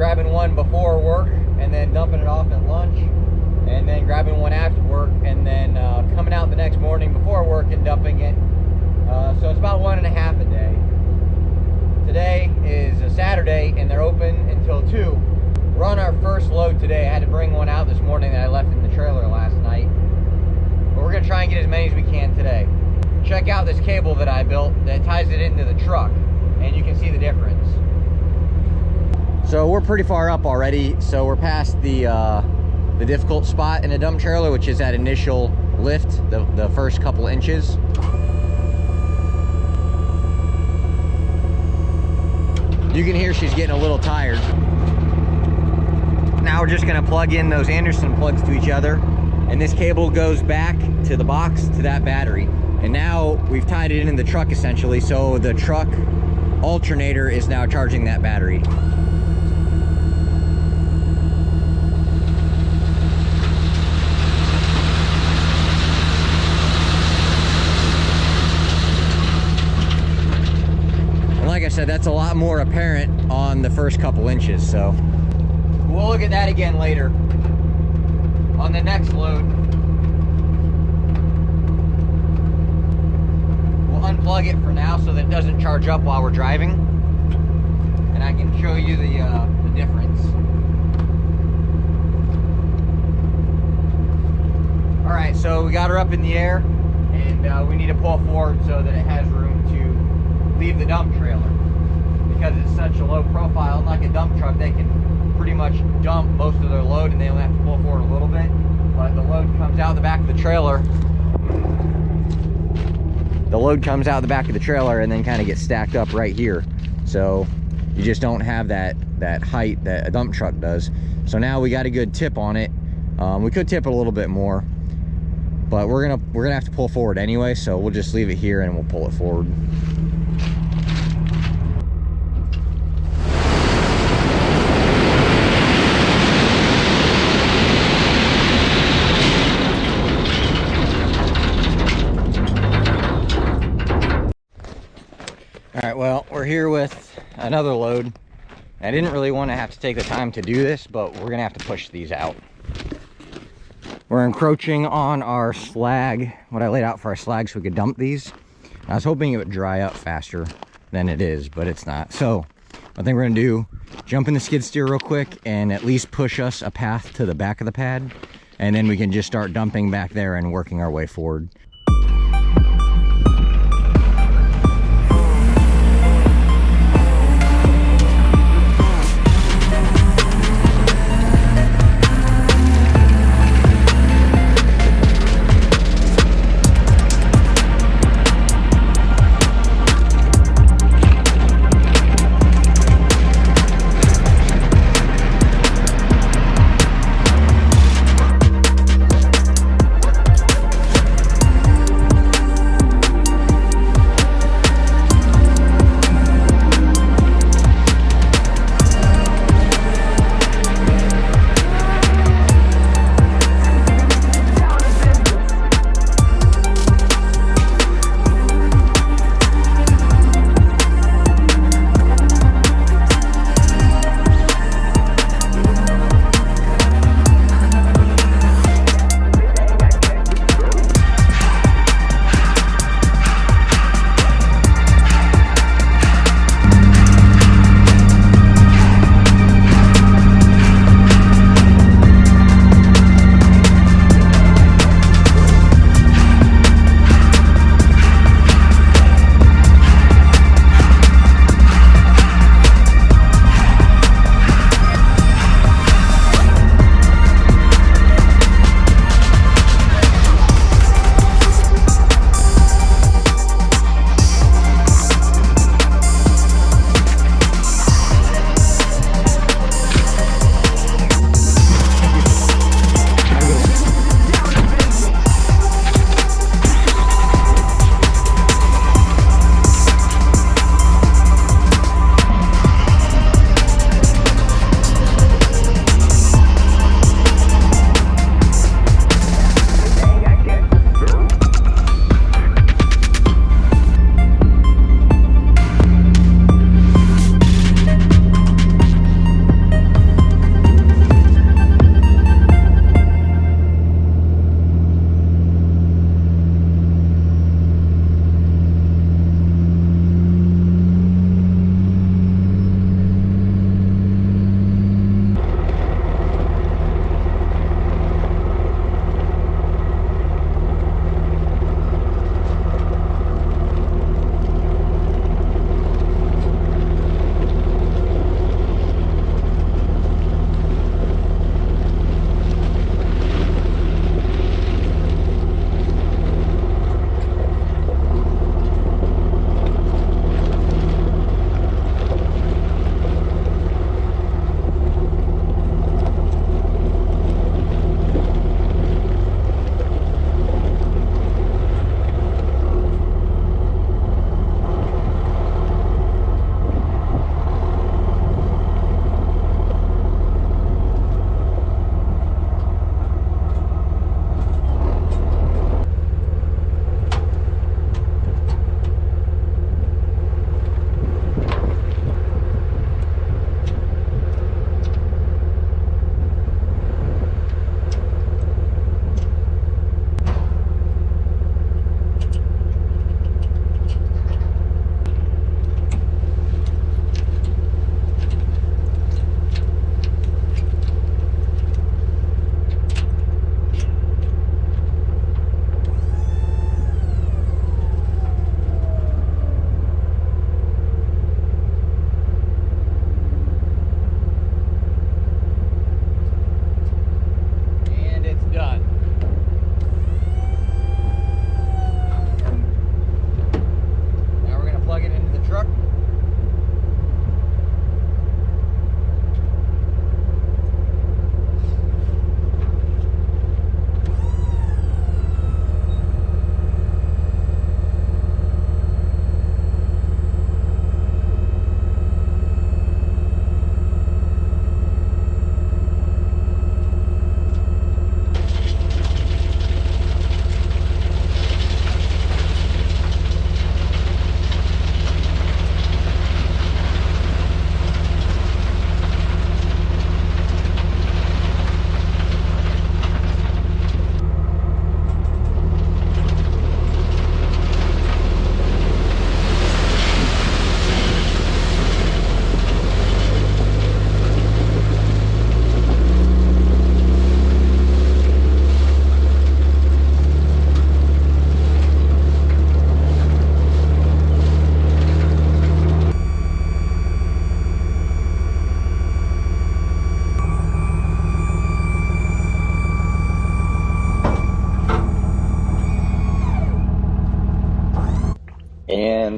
grabbing one before work and then dumping it off at lunch, and then grabbing one after work, and then coming out the next morning before work and dumping it. So it's about 1.5 a day. Today is a Saturday and they're open until 2. We're on our first load today. I had to bring one out this morning that I left in the trailer last night. But we're gonna try and get as many as we can today. Check out this cable that I built that ties it into the truck, and you can see the difference. So we're pretty far up already. So we're past the difficult spot in a dump trailer, which is that initial lift, the first couple inches. You can hear she's getting a little tired. Now we're just gonna plug in those Anderson plugs to each other, and this cable goes back to the box to that battery. And now we've tied it in the truck essentially, so the truck alternator is now charging that battery. Like I said, that's a lot more apparent on the first couple inches, so we'll look at that again later on the next load. We'll unplug it for now so that it doesn't charge up while we're driving, and I can show you the difference. All right, so we got her up in the air, and we need to pull forward so that it has room to leave the dump trailer. Because it's such a low profile, unlike a dump truck, they can pretty much dump most of their load and they only have to pull forward a little bit. But the load comes out the back of the trailer. The load comes out the back of the trailer and then kind of gets stacked up right here. So you just don't have that height that a dump truck does. So now we got a good tip on it. We could tip it a little bit more, but we're gonna have to pull forward anyway. So we'll just leave it here and we'll pull it forward. All right, well, we're here with another load. I didn't really want to have to take the time to do this, but we're gonna have to push these out. We're encroaching on our slag, what I laid out for our slag so we could dump these. I was hoping it would dry up faster than it is, but it's not. So I think we're gonna do, jump in the skid steer real quick and at least push us a path to the back of the pad, and then we can just start dumping back there and working our way forward.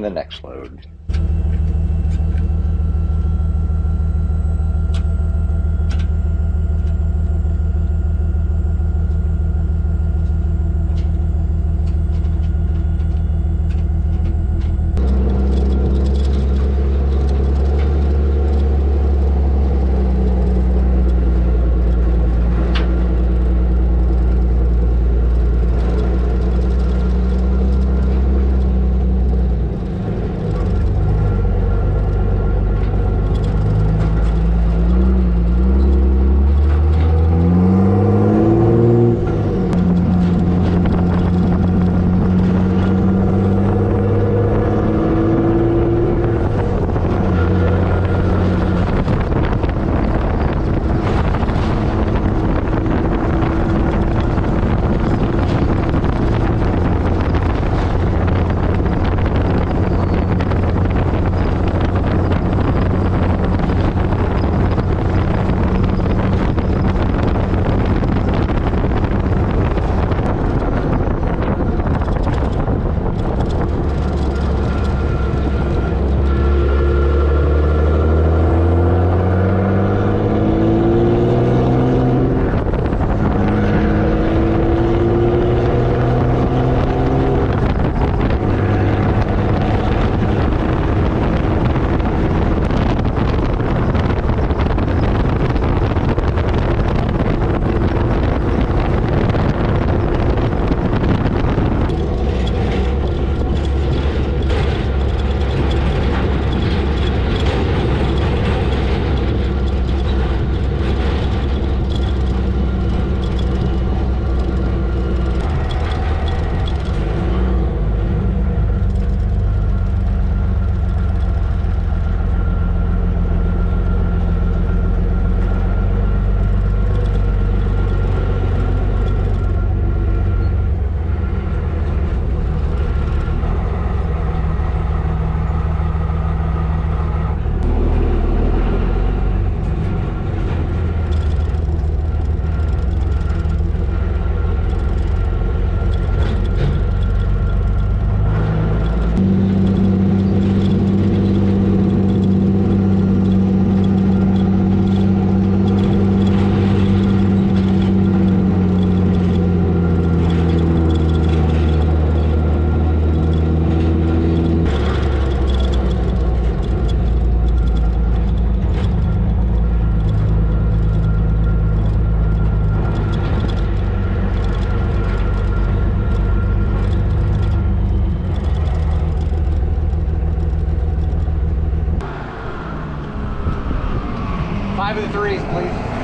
the next load. Five of the threes, please.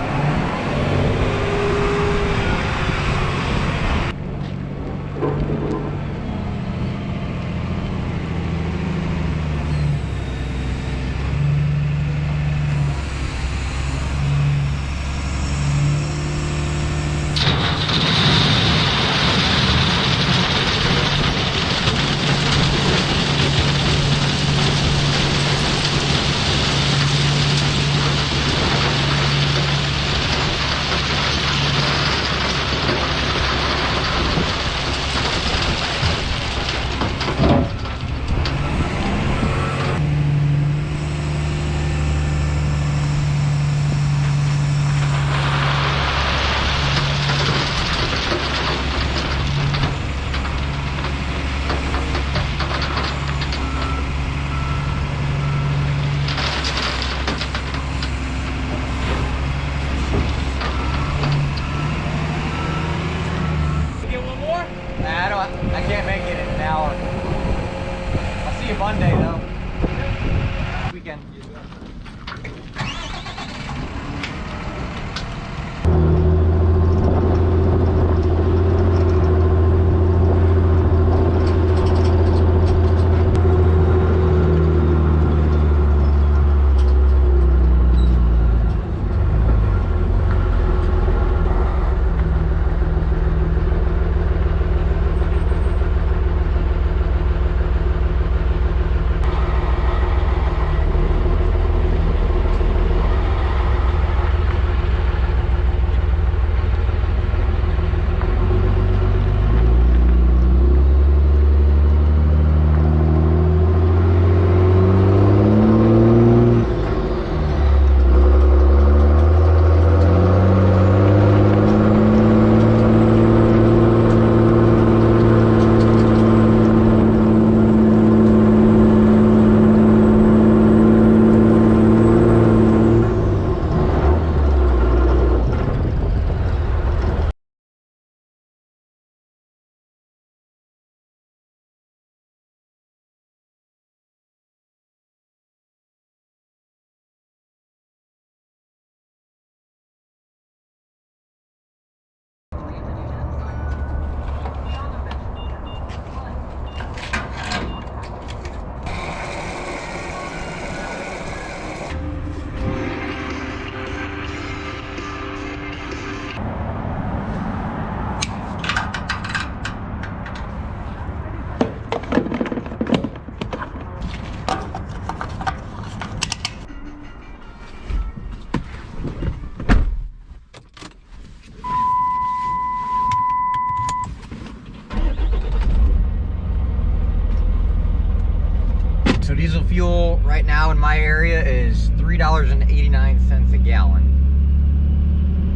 supply area is $3.89 a gallon.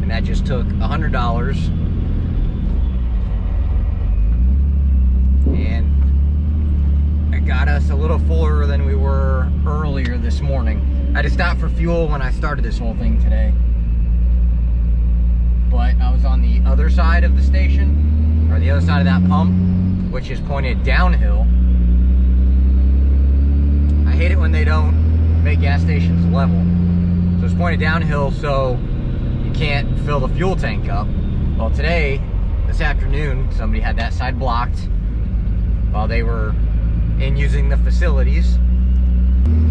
And that just took $100. And it got us a little fuller than we were earlier this morning. I had to stop for fuel when I started this whole thing today. But I was on the other side of the station, or the other side of that pump, which is pointed downhill. I hate it when they don't make gas stations level. So it's pointed downhill, so you can't fill the fuel tank up. Well, this afternoon, somebody had that side blocked while they were in using the facilities.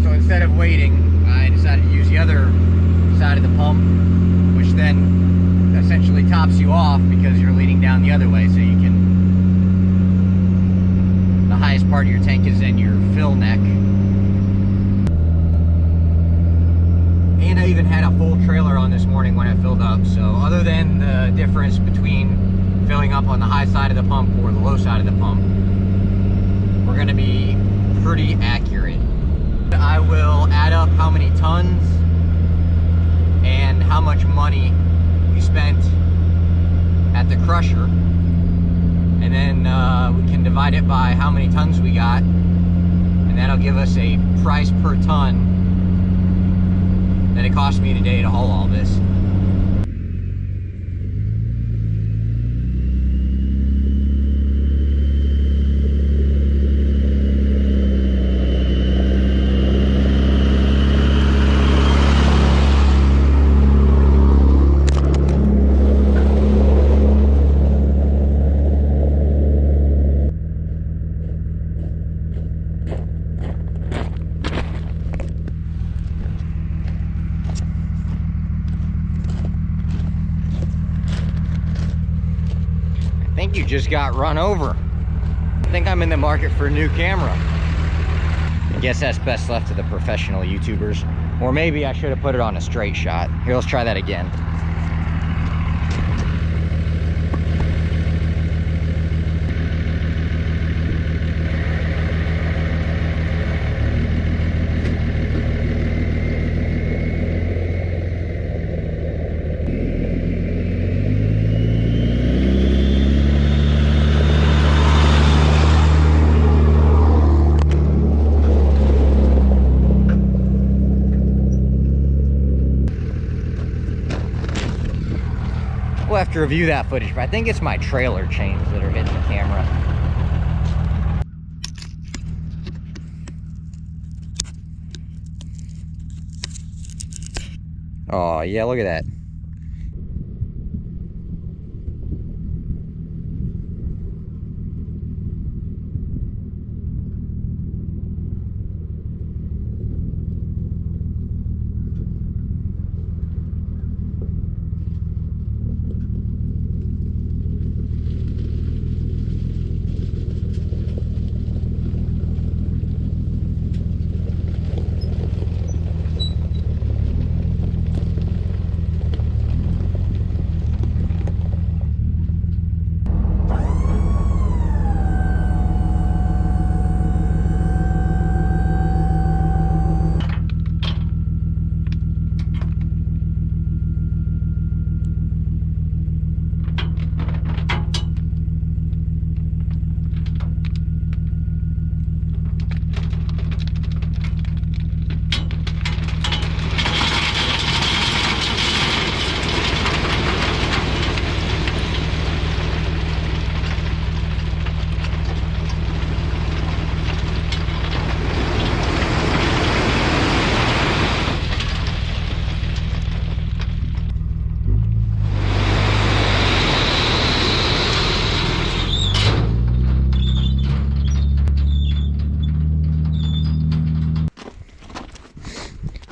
So instead of waiting, I decided to use the other side of the pump, which then essentially tops you off because you're leading down the other way, so you can, the highest part of your tank is in your fill neck. And I even had a full trailer on this morning when I filled up, so other than the difference between filling up on the high side of the pump or the low side of the pump, we're going to be pretty accurate. I will add up how many tons and how much money we spent at the crusher, and then we can divide it by how many tons we got, and that'll give us a price per ton that it cost me today to haul all this. I think you just got run over. I think I'm in the market for a new camera. I guess that's best left to the professional YouTubers. Or maybe I should have put it on a straight shot. Here, let's try that again. We'll have to review that footage, but I think it's my trailer chains that are hitting the camera. Oh yeah, look at that.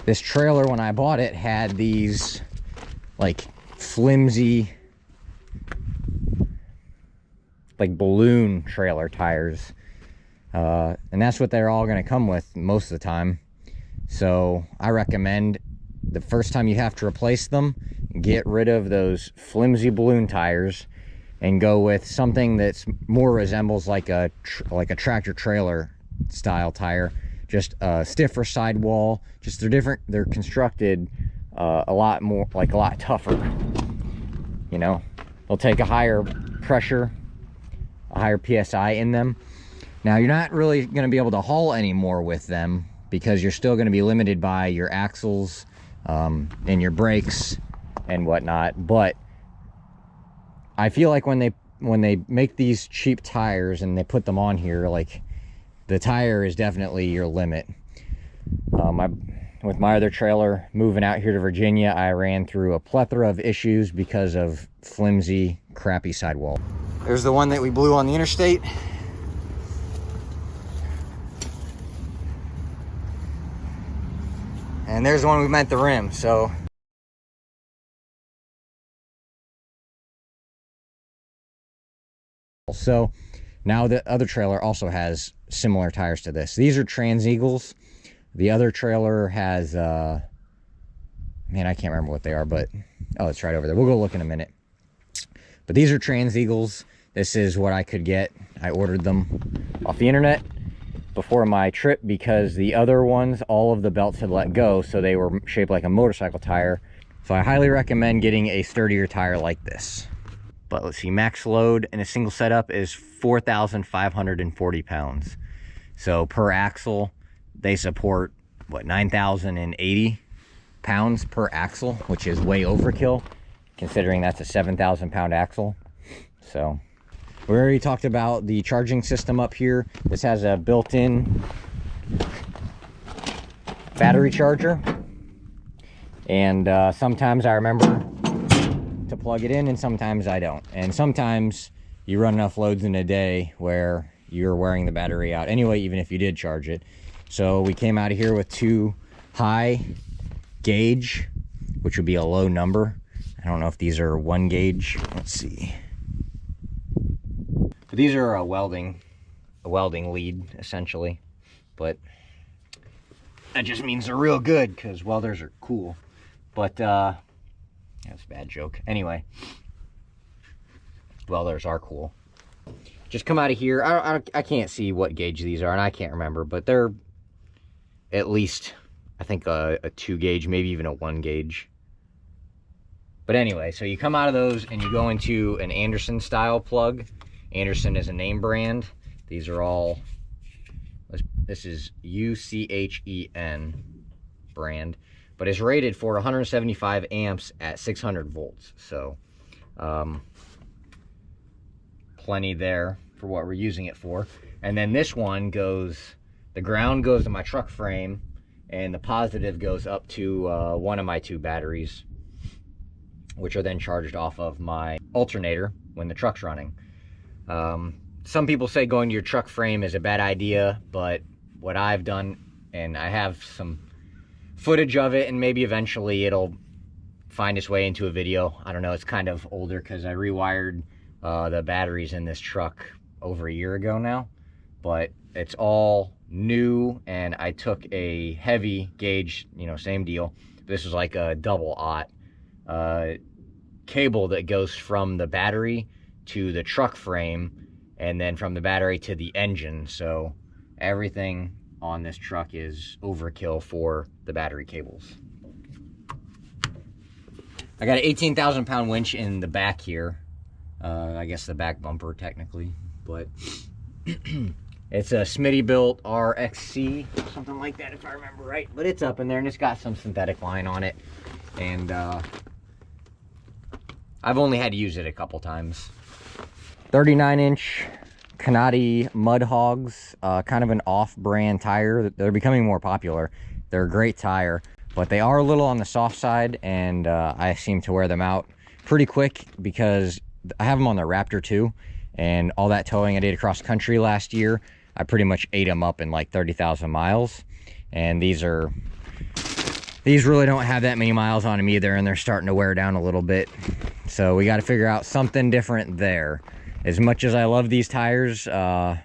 This trailer, when I bought it, had these like flimsy, like balloon trailer tires. And that's what they're all going to come with most of the time. So I recommend the first time you have to replace them, get rid of those flimsy balloon tires and go with something that's more resembles like a tractor trailer style tire. just a stiffer sidewall. Just they're constructed a lot more, like a lot tougher. You know, they'll take a higher pressure, a higher PSI in them. Now you're not really going to be able to haul anymore with them because you're still going to be limited by your axles and your brakes and whatnot. But I feel like when they make these cheap tires and they put them on here, like, the tire is definitely your limit. With my other trailer moving out here to Virginia, I ran through a plethora of issues because of flimsy, crappy sidewall. There's the one that we blew on the interstate. And there's the one we bent the rim, so. So now the other trailer also has similar tires to this. These are Trans Eagles. The other trailer has, man, I can't remember what they are, but, oh, it's right over there. We'll go look in a minute. But these are Trans Eagles. This is what I could get. I ordered them off the internet before my trip because the other ones, all of the belts had let go, so they were shaped like a motorcycle tire. So I highly recommend getting a sturdier tire like this. But let's see, max load in a single setup is 4,540 pounds. So per axle, they support, what, 9,080 pounds per axle, which is way overkill, considering that's a 7,000 pound axle. So we already talked about the charging system up here. This has a built-in battery charger. And sometimes I remember to plug it in and sometimes I don't. And sometimes you run enough loads in a day where you're wearing the battery out anyway, even if you did charge it. So we came out of here with 2 high gauge, which would be a low number. I don't know if these are 1 gauge. Let's see. But these are a welding lead essentially, but that just means they're real good because welders are cool. But that's a bad joke. Anyway, welders are cool. Just come out of here. I can't see what gauge these are, and I can't remember, but they're at least, I think, a 2 gauge, maybe even a 1 gauge. But anyway, so you come out of those and you go into an Anderson style plug. Anderson is a name brand. These are all, this is UCHEN brand, but it's rated for 175 amps at 600 volts. So plenty there for what we're using it for. And then this one goes, the ground goes to my truck frame, and the positive goes up to one of my 2 batteries, which are then charged off of my alternator when the truck's running. Some people say going to your truck frame is a bad idea, but what I've done, and I have some footage of it, and maybe eventually it'll find its way into a video. I don't know, it's kind of older because I rewired the batteries in this truck over a year ago now, but it's all new, and I took a heavy gauge, you know, same deal. This is like a double-aught cable that goes from the battery to the truck frame, and then from the battery to the engine. So everything on this truck is overkill for the battery cables. I got an 18,000 pound winch in the back here. I guess the back bumper technically, but it's a Smittybilt RXC, something like that if I remember right. But it's up in there and it's got some synthetic line on it. And I've only had to use it a couple times. 39-inch Canati Mud Hogs, kind of an off-brand tire. They're becoming more popular. They're a great tire, but they are a little on the soft side, and I seem to wear them out pretty quick because I have them on the Raptor too, and all that towing I did across country last year, I pretty much ate them up in like 30,000 miles. And these really don't have that many miles on them either, and they're starting to wear down a little bit. So we got to figure out something different there. As much as I love these tires, I'm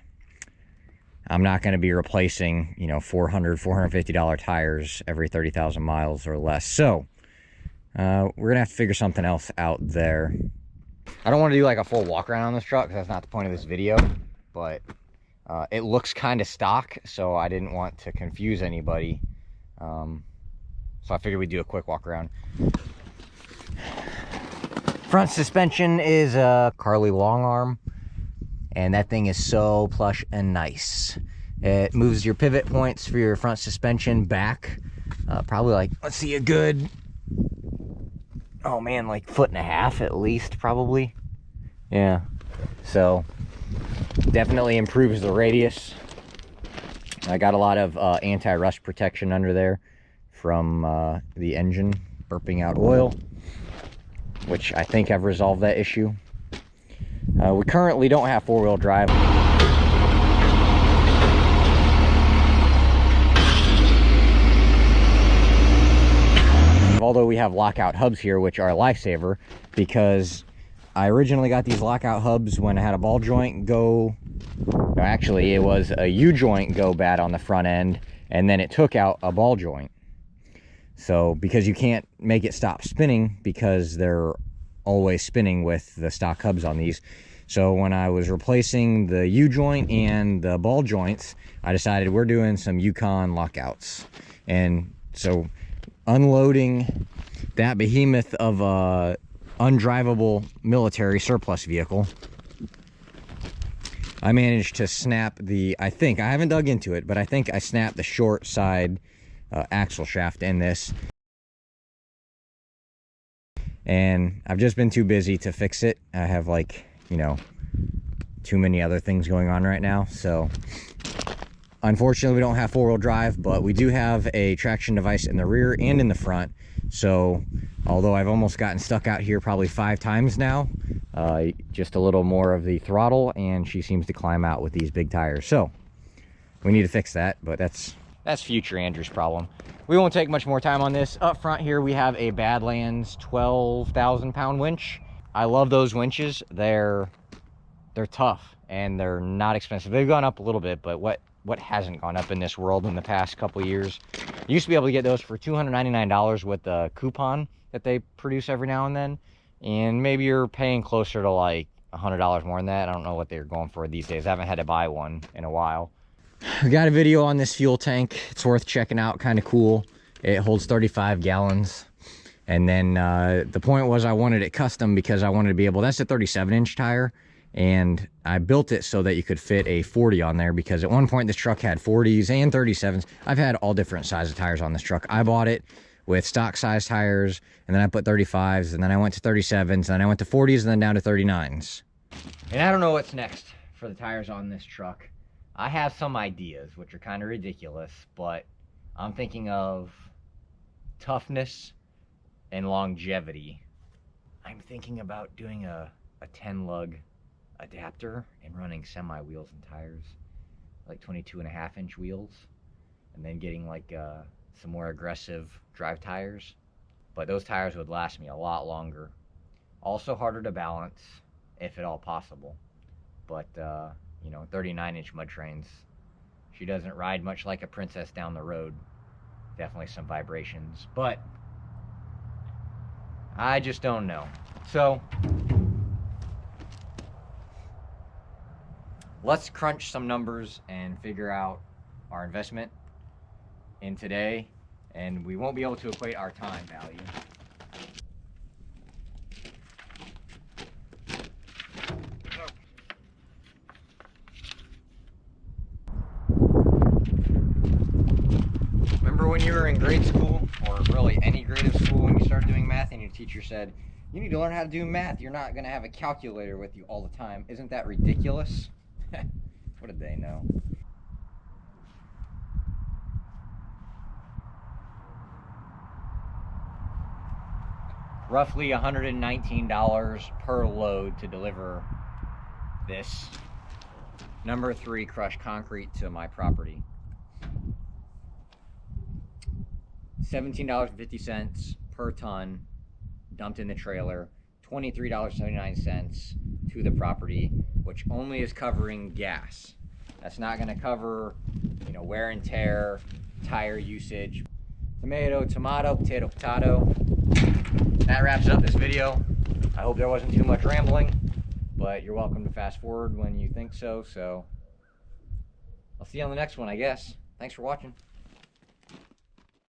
not going to be replacing, you know, $400, $450 tires every 30,000 miles or less. So we're going to have to figure something else out there. I don't want to do like a full walk around on this truck because that's not the point of this video, but It looks kind of stock, so I didn't want to confuse anybody. So I figured we'd do a quick walk around. Front suspension is a Carli long arm, and that thing is so plush and nice. It moves your pivot points for your front suspension back, probably like, let's see, a good, oh man, like 1.5 feet at least, probably. Yeah, so definitely improves the radius. I got a lot of anti-rust protection under there from the engine burping out oil, which I think I've resolved that issue. We currently don't have four-wheel drive. Although we have lockout hubs here, which are a lifesaver, because I originally got these lockout hubs when I had a ball joint go, no, actually it was a U-joint go bad on the front end, and then it took out a ball joint. So because you can't make it stop spinning because they're always spinning with the stock hubs on these. So when I was replacing the U-joint and the ball joints, I decided we're doing some Yukon lockouts. And so unloading that behemoth of a undrivable military surplus vehicle, I managed to snap the, I haven't dug into it, but I think I snapped the short side axle shaft in this. And I've just been too busy to fix it. I have, like, you know, too many other things going on right now. So unfortunately we don't have four-wheel drive, but we do have a traction device in the rear and in the front. So although I've almost gotten stuck out here probably 5 times now, just a little more of the throttle and she seems to climb out with these big tires. So we need to fix that, but that's future Andrew's problem. We won't take much more time on this. Up front here we have a Badlands 12,000 pound winch. I love those winches. They're tough and they're not expensive. They've gone up a little bit, but what hasn't gone up in this world in the past couple of years? You used to be able to get those for $299 with the coupon that they produce every now and then, and maybe you're paying closer to like $100 more than that. I don't know what they're going for these days. I haven't had to buy one in a while. We got a video on this fuel tank. It's worth checking out, kind of cool. It holds 35 gallons. And then the point was I wanted it custom because I wanted to be able, that's a 37-inch tire. And I built it so that you could fit a 40 on there, because at one point this truck had 40s and 37s. I've had all different sizes of tires on this truck. I bought it with stock size tires, and then I put 35s, and then I went to 37s, and then I went to 40s, and then down to 39s. And I don't know what's next for the tires on this truck. I have some ideas, which are kind of ridiculous, but I'm thinking of toughness and longevity. I'm thinking about doing a 10-lug adapter and running semi wheels and tires, like 22.5-inch wheels, and then getting like some more aggressive drive tires. But those tires would last me a lot longer. Also harder to balance, if at all possible. But you know, 39-inch mud trains, she doesn't ride much like a princess down the road. Definitely some vibrations, but I just don't know. So let's crunch some numbers and figure out our investment in today, and we won't be able to equate our time value. Remember when you were in grade school, or really any grade of school, when you started doing math and your teacher said, you need to learn how to do math, you're not going to have a calculator with you all the time. Isn't that ridiculous? What did they know? Roughly $119 per load to deliver this number 3 crushed concrete to my property. $17.50 per ton dumped in the trailer, $23.79 to the property, which only is covering gas. That's not going to cover, you know, wear and tear, tire usage. Tomato, tomato, potato, potato. That wraps up this video. I hope there wasn't too much rambling, but you're welcome to fast forward when you think so. So I'll see you on the next one, I guess. Thanks for watching.